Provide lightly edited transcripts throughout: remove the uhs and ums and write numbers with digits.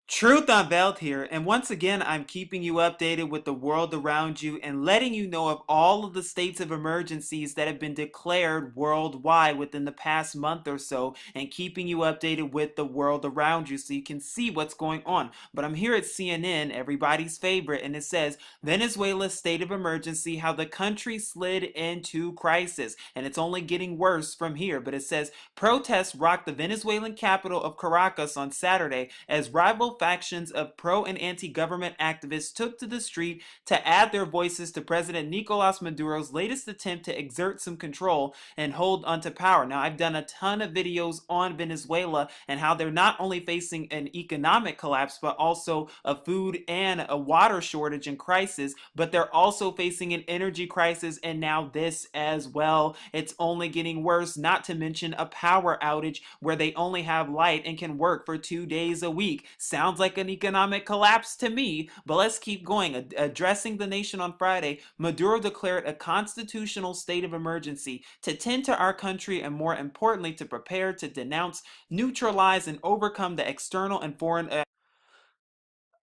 Truth Unveiled here, and once again, I'm keeping you updated with the world around you and letting you know of all of the states of emergencies that have been declared worldwide within the past month or so, and keeping you updated with the world around you so you can see what's going on. But I'm here at CNN, everybody's favorite, and it says Venezuela's state of emergency, how the country slid into crisis, and it's only getting worse from here. But it says protests rocked the Venezuelan capital of Caracas on Saturday as rival factions of pro and anti-government activists took to the street to add their voices to President Nicolas Maduro's latest attempt to exert some control and hold onto power. Now, I've done a ton of videos on Venezuela and how they're not only facing an economic collapse, but also a food and a water shortage and crisis, but they're also facing an energy crisis and now this as well. It's only getting worse, not to mention a power outage where they only have light and can work for 2 days a week. Sounds like an economic collapse to me, but let's keep going. Addressing the nation on Friday, Maduro declared a constitutional state of emergency to tend to our country and, more importantly, to prepare to denounce, neutralize, and overcome the external and foreign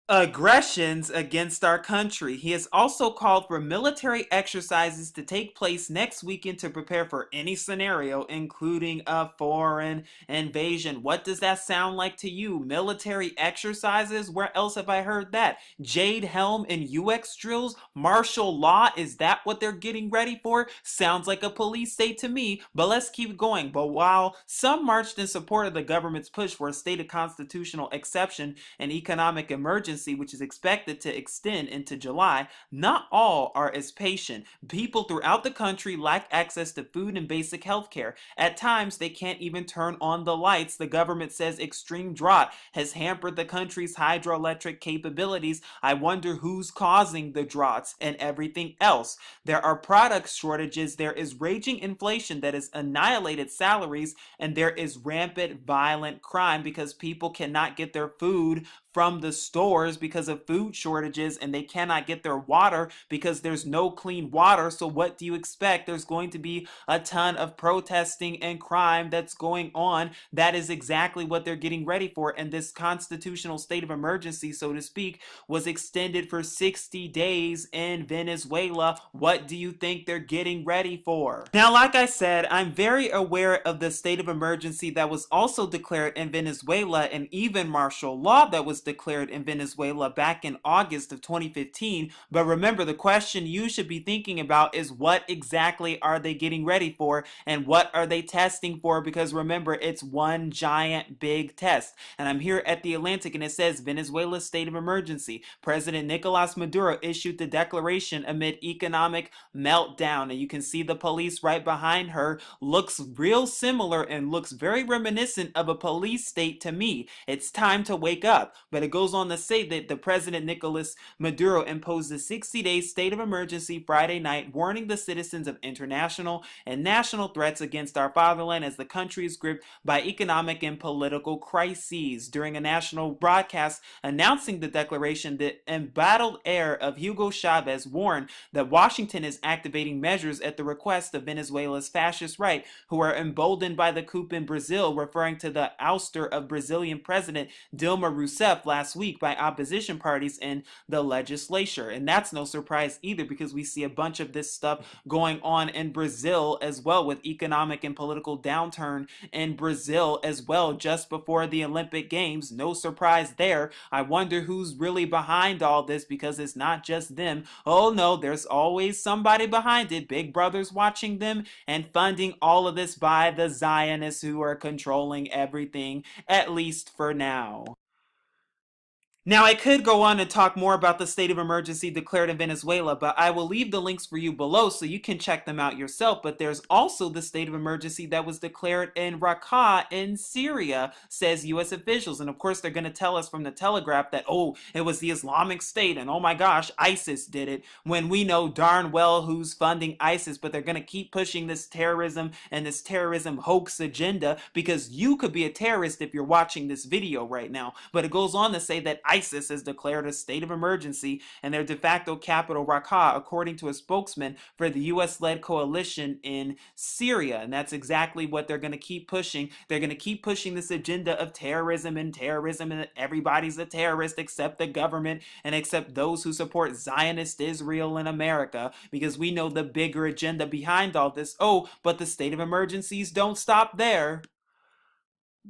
aggressions against our country. He has also called for military exercises to take place next weekend to prepare for any scenario, including a foreign invasion. What does that sound like to you? Military exercises? Where else have I heard that? Jade Helm and UX drills? Martial law? Is that what they're getting ready for? Sounds like a police state to me, but let's keep going. But while some marched in support of the government's push for a state of constitutional exception and economic emergency, which is expected to extend into July, not all are as patient. People throughout the country lack access to food and basic health care. At times, they can't even turn on the lights. The government says extreme drought has hampered the country's hydroelectric capabilities. I wonder who's causing the droughts and everything else. There are product shortages. There is raging inflation that has annihilated salaries, and there is rampant violent crime because people cannot get their food from the stores because of food shortages, and they cannot get their water because there's no clean water. So what do you expect? There's going to be a ton of protesting and crime that's going on. That is exactly what they're getting ready for. And this constitutional state of emergency, so to speak, was extended for 60 days in Venezuela. What do you think they're getting ready for? Now, like I said, I'm very aware of the state of emergency that was also declared in Venezuela, and even martial law that was declared in Venezuela back in August of 2015. But remember, the question you should be thinking about is what exactly are they getting ready for and what are they testing for? Because remember, it's one giant big test. And I'm here at the Atlantic, and it says Venezuela's state of emergency. President Nicolas Maduro issued the declaration amid economic meltdown. And you can see the police right behind her. Looks real similar and looks very reminiscent of a police state to me. It's time to wake up. But it goes on to say that the President Nicolas Maduro imposed a 60-day state of emergency Friday night, warning the citizens of international and national threats against our fatherland as the country is gripped by economic and political crises. During a national broadcast announcing the declaration, the embattled heir of Hugo Chavez warned that Washington is activating measures at the request of Venezuela's fascist right, who are emboldened by the coup in Brazil, referring to the ouster of Brazilian President Dilma Rousseff last week by opposition parties in the legislature. And that's no surprise either, because we see a bunch of this stuff going on in Brazil as well, with economic and political downturn in Brazil as well just before the Olympic Games. No surprise there. I wonder who's really behind all this, because it's not just them. Oh no, there's always somebody behind it. Big Brother's watching them and funding all of this by the Zionists who are controlling everything, at least for now. Now, I could go on and talk more about the state of emergency declared in Venezuela, but I will leave the links for you below so you can check them out yourself. But there's also the state of emergency that was declared in Raqqa in Syria, says U.S. officials. And of course, they're going to tell us from the Telegraph that, oh, it was the Islamic State, and oh my gosh, ISIS did it, when we know darn well who's funding ISIS. But they're going to keep pushing this terrorism and this terrorism hoax agenda, because you could be a terrorist if you're watching this video right now. But it goes on to say that ISIS has declared a state of emergency in their de facto capital, Raqqa, according to a spokesman for the U.S.-led coalition in Syria. And that's exactly what they're going to keep pushing. They're going to keep pushing this agenda of terrorism, and that everybody's a terrorist except the government and except those who support Zionist Israel in America, because we know the bigger agenda behind all this. Oh, but the state of emergencies don't stop there.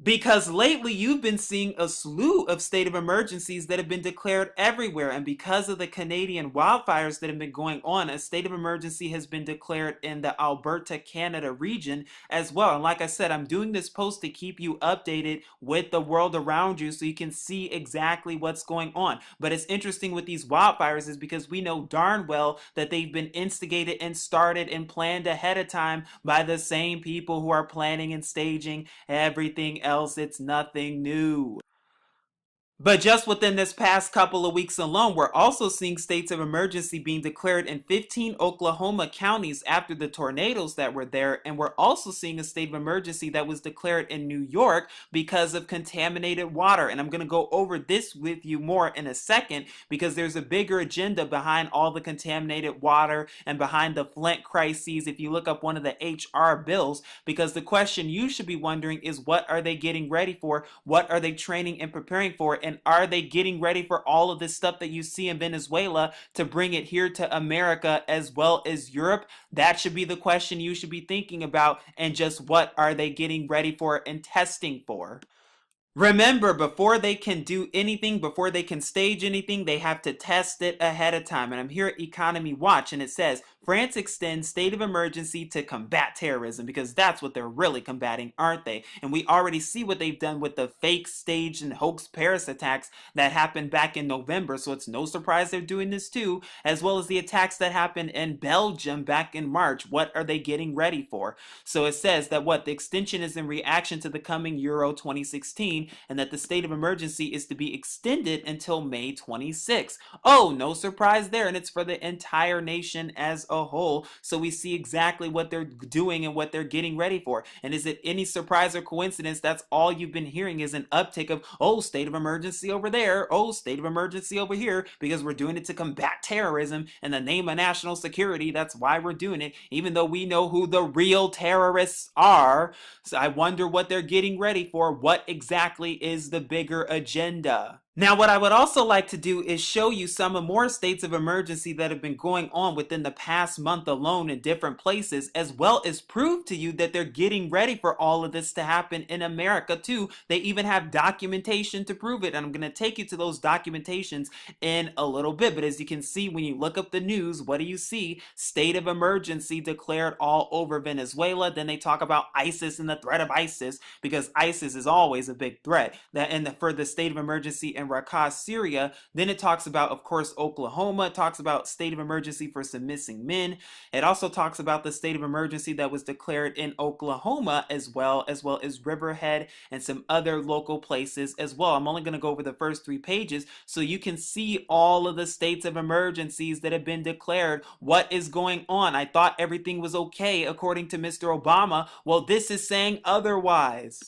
Because lately you've been seeing a slew of state of emergencies that have been declared everywhere. And because of the Canadian wildfires that have been going on, a state of emergency has been declared in the Alberta, Canada region as well. And like I said, I'm doing this post to keep you updated with the world around you so you can see exactly what's going on. But it's interesting with these wildfires is because we know darn well that they've been instigated and started and planned ahead of time by the same people who are planning and staging everything else. It's nothing new. But just within this past couple of weeks alone, we're also seeing states of emergency being declared in 15 Oklahoma counties after the tornadoes that were there. And we're also seeing a state of emergency that was declared in New York because of contaminated water. And I'm going to go over this with you more in a second because there's a bigger agenda behind all the contaminated water and behind the Flint crises if you look up one of the HR bills. Because the question you should be wondering is, what are they getting ready for? What are they training and preparing for? And are they getting ready for all of this stuff that you see in Venezuela to bring it here to America as well as Europe? That should be the question you should be thinking about. And just what are they getting ready for and testing for? Remember, before they can do anything, before they can stage anything, they have to test it ahead of time. And I'm here at Economy Watch, and it says France extends state of emergency to combat terrorism, because that's what they're really combating, aren't they? And we already see what they've done with the fake, staged, and hoax Paris attacks that happened back in November, so it's no surprise they're doing this too, as well as the attacks that happened in Belgium back in March. What are they getting ready for? So it says that the extension is in reaction to the coming Euro 2016, and that the state of emergency is to be extended until May 26. Oh, no surprise there, and it's for the entire nation as a whole. So we see exactly what they're doing and what they're getting ready for. And is it any surprise or coincidence that's all you've been hearing is an uptick of, oh, state of emergency over there, oh, state of emergency over here, because we're doing it to combat terrorism in the name of national security. That's why we're doing it, even though we know who the real terrorists are. So I wonder what they're getting ready for. What exactly is the bigger agenda? Now, what I would also like to do is show you some more states of emergency that have been going on within the past month alone in different places, as well as prove to you that they're getting ready for all of this to happen in America too. They even have documentation to prove it, and I'm going to take you to those documentations in a little bit. But as you can see, when you look up the news, what do you see? State of emergency declared all over Venezuela. Then they talk about ISIS and the threat of ISIS, because ISIS is always a big threat. For the state of emergency in Raqqa, Syria. Then it talks about, of course, Oklahoma. It talks about state of emergency for some missing men. It also talks about the state of emergency that was declared in Oklahoma as well as Riverhead and some other local places as well. I'm only going to go over the first 3 pages so you can see all of the states of emergencies that have been declared. What is going on? I thought everything was okay according to Mr. Obama. Well, this is saying otherwise.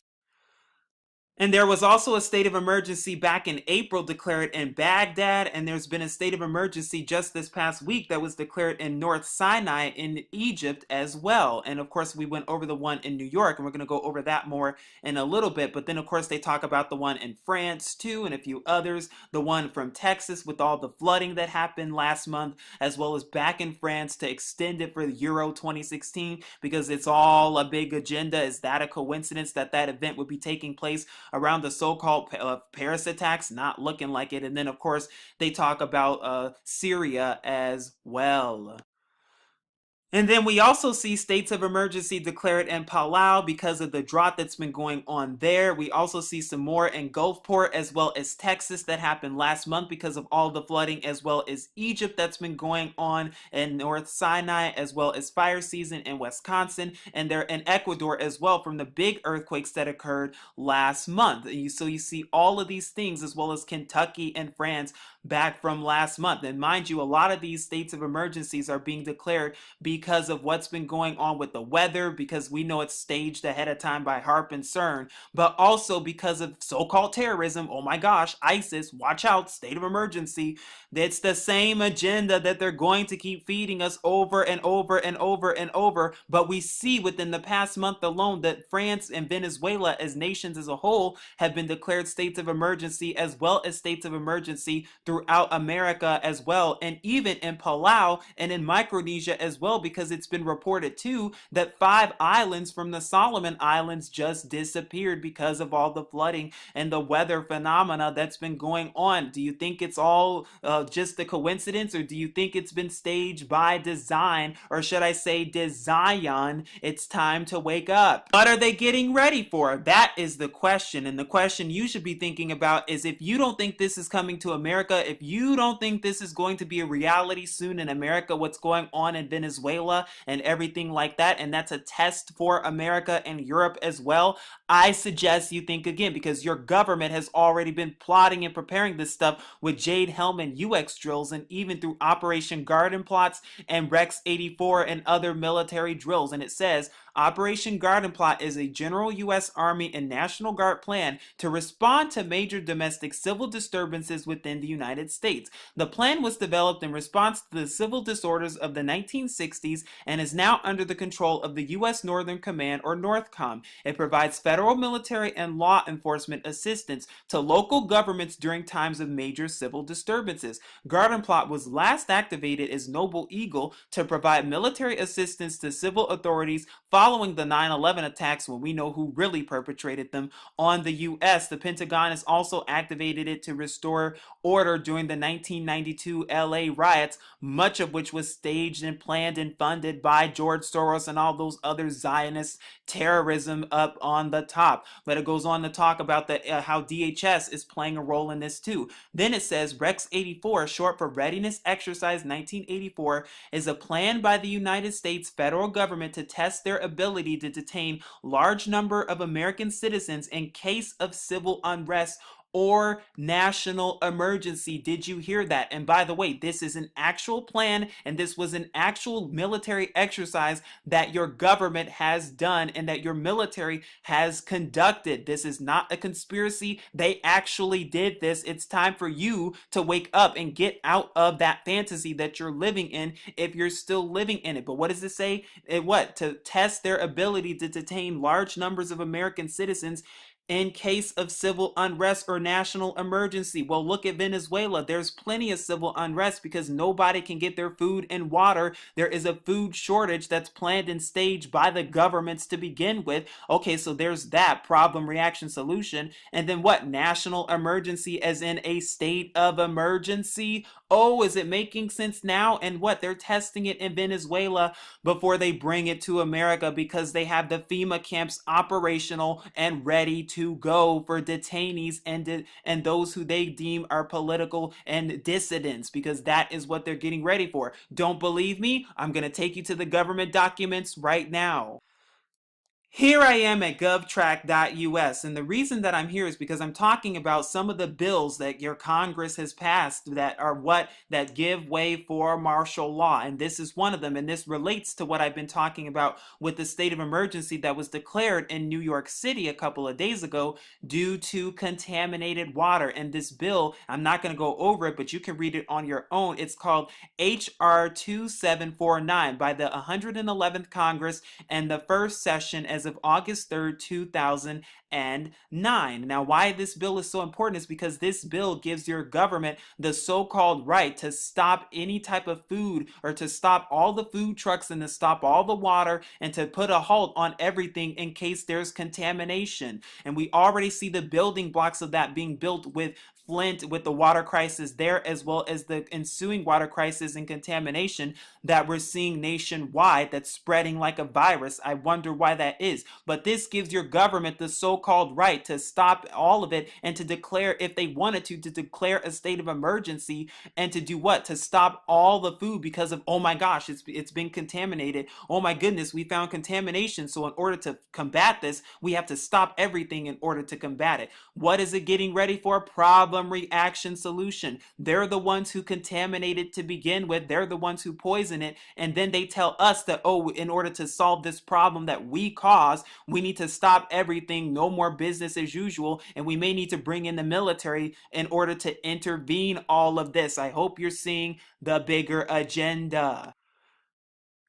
And there was also a state of emergency back in April declared in Baghdad, and there's been a state of emergency just this past week that was declared in North Sinai in Egypt as well. And of course, we went over the one in New York, and we're going to go over that more in a little bit. But then, of course, they talk about the one in France too, and a few others. The one from Texas with all the flooding that happened last month, as well as back in France to extend it for the Euro 2016, because it's all a big agenda. Is that a coincidence that that event would be taking place around the so-called Paris attacks? Not looking like it. And then, of course, they talk about Syria as well. And then we also see states of emergency declared in Palau because of the drought that's been going on there. We also see some more in Gulfport as well as Texas that happened last month because of all the flooding, as well as Egypt that's been going on in North Sinai, as well as fire season in Wisconsin, and they're in Ecuador as well from the big earthquakes that occurred last month. So you see all of these things, as well as Kentucky and France back from last month. And mind you, a lot of these states of emergencies are being declared because because of what's been going on with the weather, because we know it's staged ahead of time by HARP and CERN, but also because of so-called terrorism. Oh my gosh, ISIS, watch out, state of emergency. It's the same agenda that they're going to keep feeding us over and over and over and over. But we see within the past month alone that France and Venezuela, as nations as a whole, have been declared states of emergency, as well as states of emergency throughout America as well, and even in Palau and in Micronesia as well, because it's been reported too that 5 islands from the Solomon Islands just disappeared because of all the flooding and the weather phenomena that's been going on. Do you think it's all just a coincidence, or do you think it's been staged by design, or should I say design? It's time to wake up. What are they getting ready for? That is the question, and the question you should be thinking about is, if you don't think this is coming to America, if you don't think this is going to be a reality soon in America, what's going on in Venezuela and everything like that, and that's a test for America and Europe as well, I suggest you think again, because your government has already been plotting and preparing this stuff with Jade Helman UX drills, and even through Operation Garden Plots and Rex 84 and other military drills. And it says, Operation Garden Plot is a general U.S. Army and National Guard plan to respond to major domestic civil disturbances within the United States. The plan was developed in response to the civil disorders of the 1960s and is now under the control of the U.S. Northern Command, or NORTHCOM. It provides federal military and law enforcement assistance to local governments during times of major civil disturbances. Garden Plot was last activated as Noble Eagle to provide military assistance to civil authorities following the 9/11 attacks, when we know who really perpetrated them on the U.S. The Pentagon has also activated it to restore order during the 1992 LA riots, much of which was staged and planned and funded by George Soros and all those other Zionist terrorism up on the top. But it goes on to talk about how DHS is playing a role in this too. Then it says Rex 84, short for Readiness Exercise 1984, is a plan by the United States federal government to test their ability to detain large number of American citizens in case of civil unrest or national emergency. Did you hear that? And by the way, this is an actual plan, and this was an actual military exercise that your government has done and that your military has conducted. This is not a conspiracy. They actually did this. It's time for you to wake up and get out of that fantasy that you're living in, if you're still living in it. But what does it say? To test their ability to detain large numbers of American citizens in case of civil unrest or national emergency. Well, look at Venezuela. There's plenty of civil unrest because nobody can get their food and water. There is a food shortage that's planned and staged by the governments to begin with. Okay, so there's that problem, reaction, solution. And then what? National emergency, as in a state of emergency. Oh, is it making sense now? And what? They're testing it in Venezuela before they bring it to America, because they have the FEMA camps operational and ready to go for detainees and those who they deem are political and dissidents, because that is what they're getting ready for. Don't believe me? I'm going to take you to the government documents right now. Here I am at govtrack.us, and the reason that I'm here is because I'm talking about some of the bills that your Congress has passed that give way for martial law, and this is one of them, and this relates to what I've been talking about with the state of emergency that was declared in New York City a couple of days ago due to contaminated water. And this bill, I'm not going to go over it, but you can read it on your own. It's called H.R. 2749 by the 111th Congress and the first session as of August 3rd, 2009. Now, why this bill is so important is because this bill gives your government the so-called right to stop any type of food, or to stop all the food trucks, and to stop all the water, and to put a halt on everything in case there's contamination. And we already see the building blocks of that being built with Flint, with the water crisis there, as well as the ensuing water crisis and contamination that we're seeing nationwide that's spreading like a virus. I wonder why that is. But this gives your government the so-called right to stop all of it, and to declare, if they wanted to declare a state of emergency, and to do what? To stop all the food because of, oh my gosh, it's been contaminated. Oh my goodness, we found contamination. So in order to combat this, we have to stop everything in order to combat it. What is it getting ready for? Problem problem reaction solution. They're the ones who contaminate it to begin with. They're the ones who poison it. And then they tell us that, oh, in order to solve this problem that we caused, we need to stop everything, no more business as usual, and we may need to bring in the military in order to intervene all of this. I hope you're seeing the bigger agenda.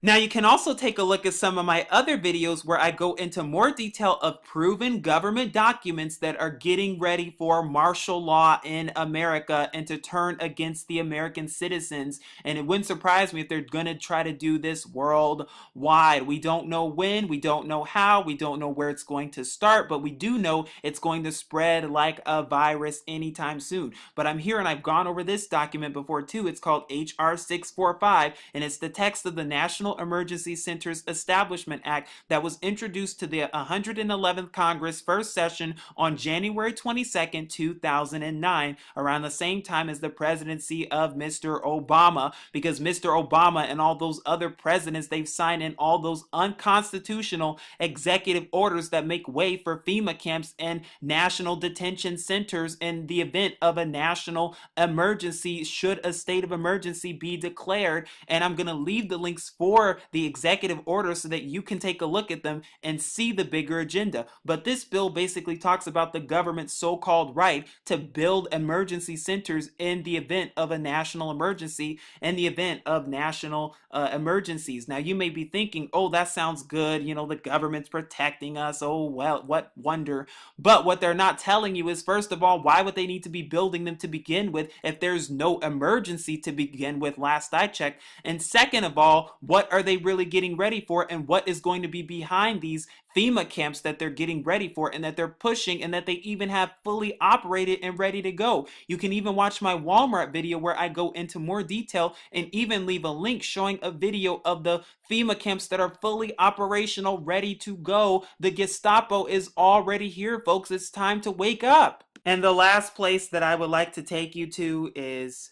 Now you can also take a look at some of my other videos where I go into more detail of proven government documents that are getting ready for martial law in America and to turn against the American citizens. And it wouldn't surprise me if they're going to try to do this worldwide. We don't know when, we don't know how, we don't know where it's going to start, but we do know it's going to spread like a virus anytime soon. But I'm here and I've gone over this document before too. It's called HR 645 and it's the text of the National Emergency Centers Establishment Act that was introduced to the 111th Congress first session on January 22nd, 2009, around the same time as the presidency of Mr. Obama, because Mr. Obama and all those other presidents, they've signed in all those unconstitutional executive orders that make way for FEMA camps and national detention centers in the event of a national emergency should a state of emergency be declared. And I'm going to leave the links for the executive order so that you can take a look at them and see the bigger agenda. But this bill basically talks about the government's so-called right to build emergency centers in the event of a national emergency, in the event of national emergencies. Now you may be thinking, oh, that sounds good, you know, the government's protecting us, oh well, what wonder. But what they're not telling you is, first of all, why would they need to be building them to begin with if there's no emergency to begin with, last I checked? And second of all, what are they really getting ready for, and what is going to be behind these FEMA camps that they're getting ready for and that they're pushing and that they even have fully operated and ready to go? You can even watch my Walmart video where I go into more detail and even leave a link showing a video of the FEMA camps that are fully operational, ready to go. The Gestapo is already here, folks. It's time to wake up. And the last place that I would like to take you to is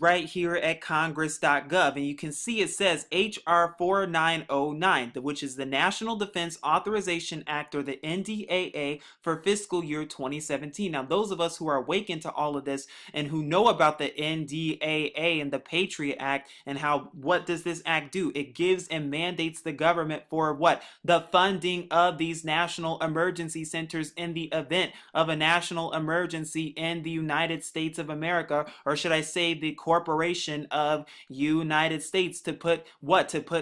right here at congress.gov, and you can see it says HR 4909, which is the National Defense Authorization Act, or the NDAA, for fiscal year 2017. Now, those of us who are awakened to all of this and who know about the NDAA and the Patriot Act and what does this act do? It gives and mandates the government for what? The funding of these national emergency centers in the event of a national emergency in the United States of America, or should I say the corporation of United States, to put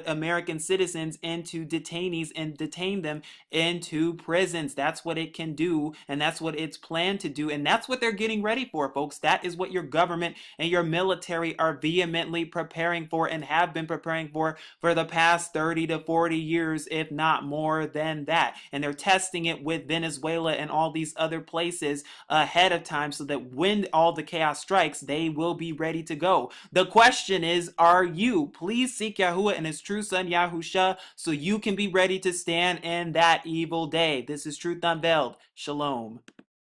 American citizens into detainees and detain them into prisons. That's what it can do, and that's what it's planned to do, and that's what they're getting ready for, folks. That is what your government and your military are vehemently preparing for and have been preparing for the past 30 to 40 years, if not more than that. And they're testing it with Venezuela and all these other places ahead of time so that when all the chaos strikes, they will be ready to go. The question is, are you? Please seek Yahuwah and his true son Yahusha so you can be ready to stand in that evil day. This is Truth Unveiled. Shalom.